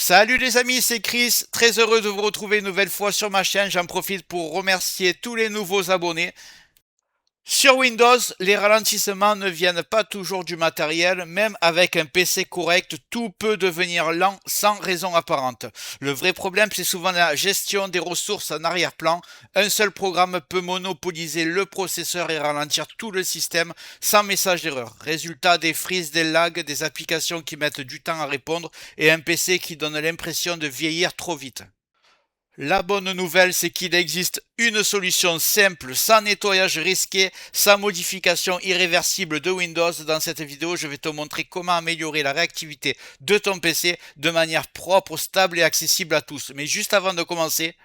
Salut les amis, c'est Chris, très heureux de vous retrouver une nouvelle fois sur ma chaîne. J'en profite pour remercier tous les nouveaux abonnés. Sur Windows, les ralentissements ne viennent pas toujours du matériel, même avec un PC correct, tout peut devenir lent sans raison apparente. Le vrai problème, c'est souvent la gestion des ressources en arrière-plan. Un seul programme peut monopoliser le processeur et ralentir tout le système sans message d'erreur. Résultat, des freezes, des lags, des applications qui mettent du temps à répondre et un PC qui donne l'impression de vieillir trop vite. La bonne nouvelle, c'est qu'il existe une solution simple, sans nettoyage risqué, sans modification irréversible de Windows. Dans cette vidéo, je vais te montrer comment améliorer la réactivité de ton PC de manière propre, stable et accessible à tous. Mais juste avant de commencer,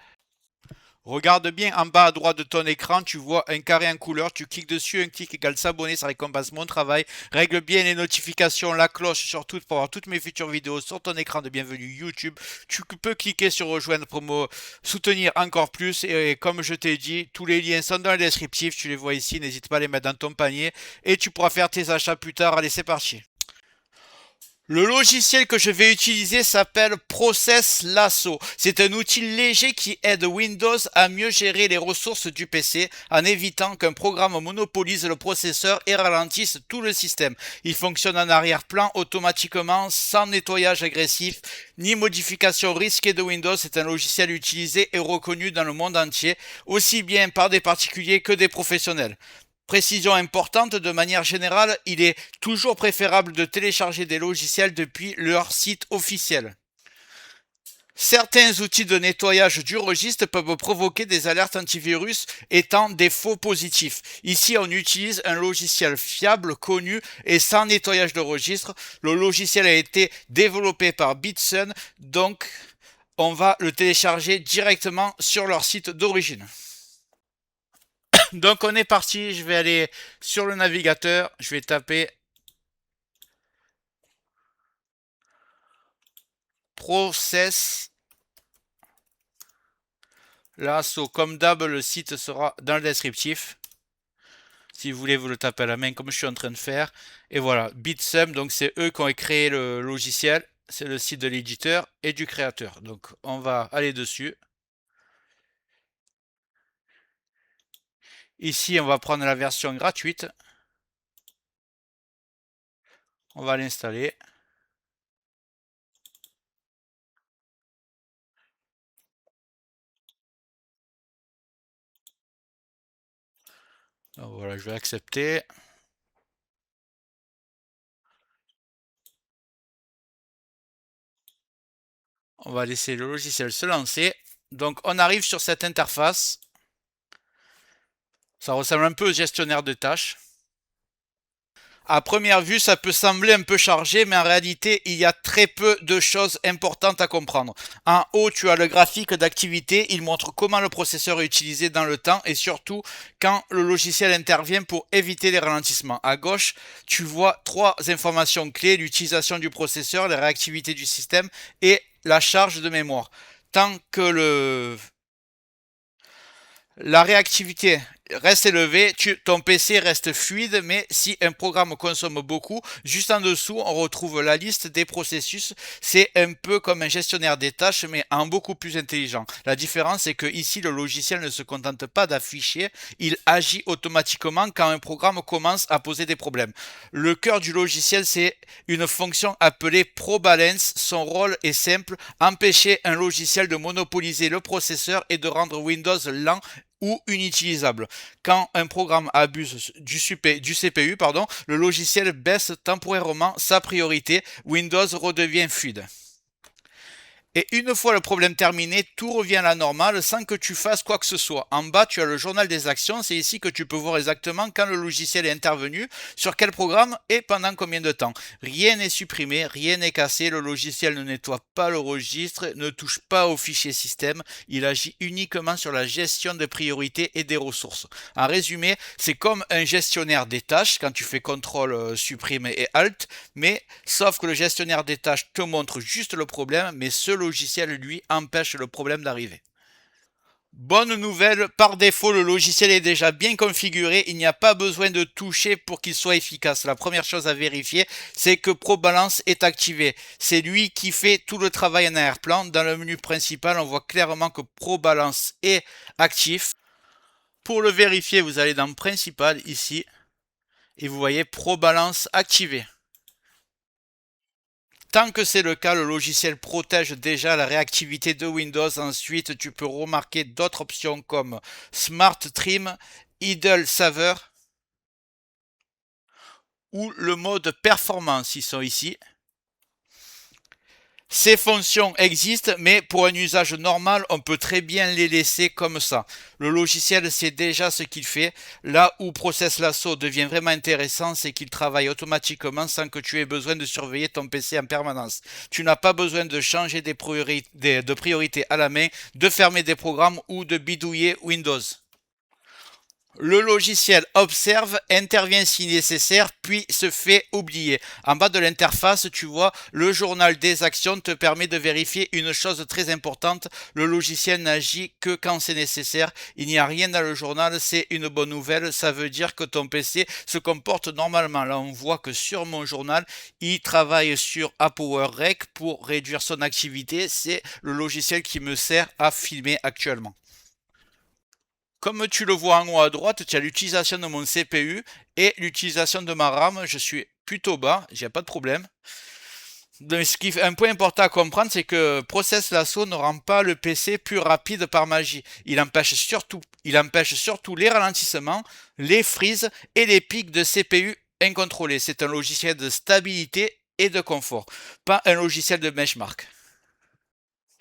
regarde bien en bas à droite de ton écran, tu vois un carré en couleur, tu cliques dessus, un clic égale s'abonner, ça récompense mon travail. Règle bien les notifications, la cloche surtout pour avoir toutes mes futures vidéos sur ton écran de bienvenue YouTube. Tu peux cliquer sur rejoindre pour me soutenir encore plus et comme je t'ai dit, tous les liens sont dans le descriptif, tu les vois ici, n'hésite pas à les mettre dans ton panier et tu pourras faire tes achats plus tard. Allez, c'est parti. Le logiciel que je vais utiliser s'appelle Process Lasso. C'est un outil léger qui aide Windows à mieux gérer les ressources du PC en évitant qu'un programme monopolise le processeur et ralentisse tout le système. Il fonctionne en arrière-plan automatiquement sans nettoyage agressif ni modification risquée de Windows. C'est un logiciel utilisé et reconnu dans le monde entier, aussi bien par des particuliers que des professionnels. Précision importante, de manière générale, il est toujours préférable de télécharger des logiciels depuis leur site officiel. Certains outils de nettoyage du registre peuvent provoquer des alertes antivirus étant des faux positifs. Ici, on utilise un logiciel fiable, connu et sans nettoyage de registre. Le logiciel a été développé par Bitsun, donc on va le télécharger directement sur leur site d'origine. Donc on est parti, je vais aller sur le navigateur, je vais taper Process Lasso. Comme d'hab, le site sera dans le descriptif. Si vous voulez, vous le tapez à la main comme je suis en train de faire. Et voilà, Bitsum, donc c'est eux qui ont créé le logiciel. C'est le site de l'éditeur et du créateur. Donc on va aller dessus. Ici, on va prendre la version gratuite. On va l'installer. Donc voilà, je vais accepter. On va laisser le logiciel se lancer. Donc on arrive sur cette interface. Ça ressemble un peu au gestionnaire de tâches. À première vue, ça peut sembler un peu chargé, mais en réalité, il y a très peu de choses importantes à comprendre. En haut, tu as le graphique d'activité. Il montre comment le processeur est utilisé dans le temps et surtout quand le logiciel intervient pour éviter les ralentissements. À gauche, tu vois trois informations clés: l'utilisation du processeur, la réactivité du système et la charge de mémoire. Tant que la réactivité reste élevée, ton PC reste fluide, mais si un programme consomme beaucoup, juste en dessous, on retrouve la liste des processus. C'est un peu comme un gestionnaire des tâches, mais en beaucoup plus intelligent. La différence, c'est que ici, le logiciel ne se contente pas d'afficher, il agit automatiquement quand un programme commence à poser des problèmes. Le cœur du logiciel, c'est une fonction appelée ProBalance. Son rôle est simple: empêcher un logiciel de monopoliser le processeur et de rendre Windows lent ou inutilisable. Quand un programme abuse du CPU, le logiciel baisse temporairement sa priorité. Windows redevient fluide. Et une fois le problème terminé, tout revient à la normale sans que tu fasses quoi que ce soit. En bas, tu as le journal des actions. C'est ici que tu peux voir exactement quand le logiciel est intervenu, sur quel programme et pendant combien de temps. Rien n'est supprimé, rien n'est cassé. Le logiciel ne nettoie pas le registre, ne touche pas au fichier système. Il agit uniquement sur la gestion des priorités et des ressources. En résumé, c'est comme un gestionnaire des tâches quand tu fais CTRL, supprime et Alt, mais sauf que le gestionnaire des tâches te montre juste le problème, mais ce logiciel, lui, empêche le problème d'arriver. Bonne nouvelle, par défaut, le logiciel est déjà bien configuré. Il n'y a pas besoin de toucher pour qu'il soit efficace. La première chose à vérifier, c'est que ProBalance est activé. C'est lui qui fait tout le travail en arrière-plan. Dans le menu principal, on voit clairement que ProBalance est actif. Pour le vérifier, vous allez dans Principal ici et vous voyez ProBalance activé. Tant que c'est le cas, le logiciel protège déjà la réactivité de Windows. Ensuite, tu peux remarquer d'autres options comme Smart Trim, Idle Saver ou le mode performance. Ils sont ici. Ces fonctions existent, mais pour un usage normal, on peut très bien les laisser comme ça. Le logiciel sait déjà ce qu'il fait. Là où Process Lasso devient vraiment intéressant, c'est qu'il travaille automatiquement sans que tu aies besoin de surveiller ton PC en permanence. Tu n'as pas besoin de changer des priorités à la main, de fermer des programmes ou de bidouiller Windows. Le logiciel observe, intervient si nécessaire, puis se fait oublier. En bas de l'interface, tu vois, le journal des actions te permet de vérifier une chose très importante. Le logiciel n'agit que quand c'est nécessaire. Il n'y a rien dans le journal, c'est une bonne nouvelle. Ça veut dire que ton PC se comporte normalement. Là, on voit que sur mon journal, il travaille sur ApowerRec pour réduire son activité. C'est le logiciel qui me sert à filmer actuellement. Comme tu le vois en haut à droite, tu as l'utilisation de mon CPU et l'utilisation de ma RAM. Je suis plutôt bas, il n'y a pas de problème. Donc, un point important à comprendre, c'est que Process Lasso ne rend pas le PC plus rapide par magie. Il empêche surtout les ralentissements, les freezes et les pics de CPU incontrôlés. C'est un logiciel de stabilité et de confort, pas un logiciel de benchmark.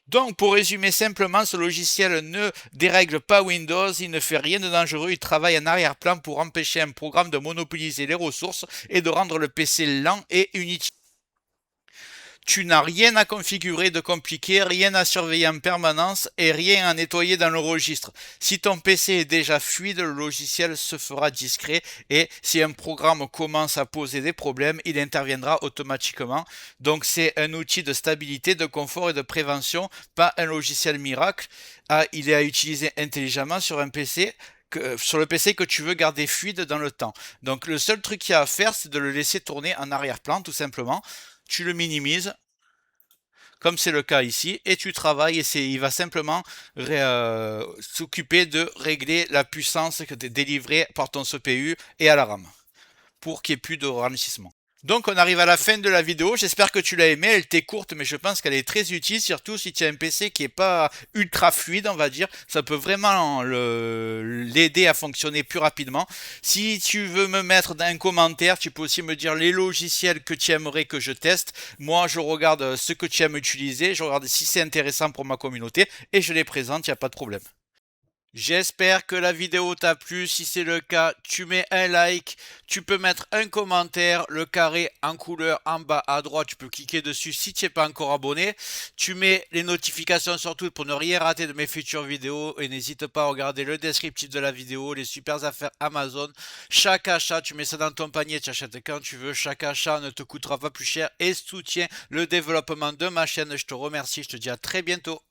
Donc, pour résumer simplement, ce logiciel ne dérègle pas Windows, il ne fait rien de dangereux, il travaille en arrière-plan pour empêcher un programme de monopoliser les ressources et de rendre le PC lent et inutile. Tu n'as rien à configurer de compliqué, rien à surveiller en permanence et rien à nettoyer dans le registre. Si ton PC est déjà fluide, le logiciel se fera discret et si un programme commence à poser des problèmes, il interviendra automatiquement. Donc c'est un outil de stabilité, de confort et de prévention, pas un logiciel miracle. Il est à utiliser intelligemment sur un PC sur le PC que tu veux garder fluide dans le temps. Donc le seul truc qu'il y a à faire, c'est de le laisser tourner en arrière-plan, tout simplement. Tu le minimises, comme c'est le cas ici, et tu travailles et il va simplement s'occuper de régler la puissance que tu es délivrée par ton CPU et à la RAM pour qu'il n'y ait plus de ralentissement. Donc on arrive à la fin de la vidéo, j'espère que tu l'as aimée, elle était courte mais je pense qu'elle est très utile, surtout si tu as un PC qui est pas ultra fluide on va dire, ça peut vraiment l'aider à fonctionner plus rapidement. Si tu veux me mettre dans un commentaire, tu peux aussi me dire les logiciels que tu aimerais que je teste. Moi je regarde ce que tu aimes utiliser, je regarde si c'est intéressant pour ma communauté et je les présente, il n'y a pas de problème. J'espère que la vidéo t'a plu. Si c'est le cas, tu mets un like, tu peux mettre un commentaire, le carré en couleur en bas à droite, tu peux cliquer dessus si tu n'es pas encore abonné. Tu mets les notifications sur tout pour ne rien rater de mes futures vidéos et n'hésite pas à regarder le descriptif de la vidéo, les super affaires Amazon. Chaque achat, tu mets ça dans ton panier, tu achètes quand tu veux. Chaque achat ne te coûtera pas plus cher et soutient le développement de ma chaîne. Je te remercie, je te dis à très bientôt.